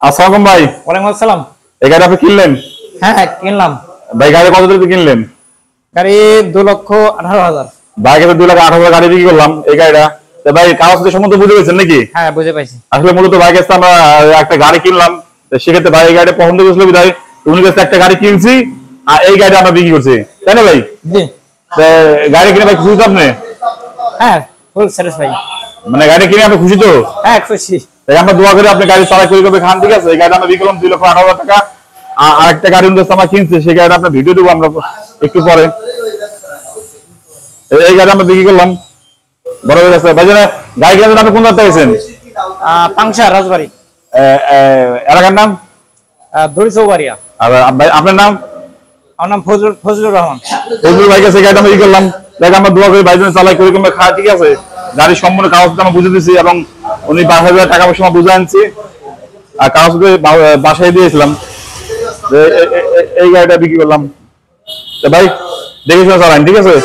আসসালাম ভাই। ওয়ালাইকুম আসসালাম। এই গাড়ি আপনি কিনলেন? হ্যাঁ কিনলাম। ভাই গাড়ি কত দিয়ে কিনলেন? গাড়ি 2,18,000। ভাই কাছে 2,18,000 গাড়ি বিক্রি করলাম এই গাড়িটা। তো ভাই কাগজ সম্বন্ধে বুঝে গেছেন নাকি? হ্যাঁ বুঝে পাইছি। আসলে মূলত ভাই কাছে আমরা একটা গাড়ি কিনলাম, সেক্ষেত্রে ভাই এই গাড়িটা পছন্দ করেছিল বিধায় উনি কাছে একটা গাড়ি কিনছি আর এই গাড়ি আমরা বিক্রি করছি, তাই না ভাই? জি। গাড়ি কিনে ভাই খুশি তো আপনি? হ্যাঁ ফুল স্যাটিসফাই। মানে গাড়ি কিনে আপনি খুশি তো? হ্যাঁ খুশি। তাই আমরা দোয়া করি আপনি গাড়ি চালাই করে করবে খান, ঠিক আছে? এই গাড়ি আমরা বিক্রি করলাম 2,18,000 টাকা। আর একটা গাড়ি উনি আমরা কিনছি, সেই গাড়িটা আপনার ভিডিও দেবো আমরা একটু পরে। এই গাড়ি আমরা বিক্রি করলাম বড় হয়ে গেছে ভাই। গাড়ি কিনে আপনি কোন রাস্তায় গেছেন? পাংশা রাজবাড়ি। এলাকার নাম? দড়ি চৌবাড়িয়া। আর ভাই আপনার নাম? আমার নাম ফজলুর রহমান। ফজলুর ভাই কাছে গাড়িটা আমরা ই করলাম, দেখ আমরা দোয়া করি ভাই চালাই করে কিংবা খাওয়া, ঠিক আছে? গাড়ির সম্পূর্ণ কাগজটা আমরা বুঝে দিচ্ছি এবং উনি 22,000 টাকা পয়সা বুঝে আনছি আর কাগজ বাসায় দিয়েছিলাম। এই গাড়িটা বিক্রি করলাম ভাই, দেখে শুনে চালান, ঠিক আছে?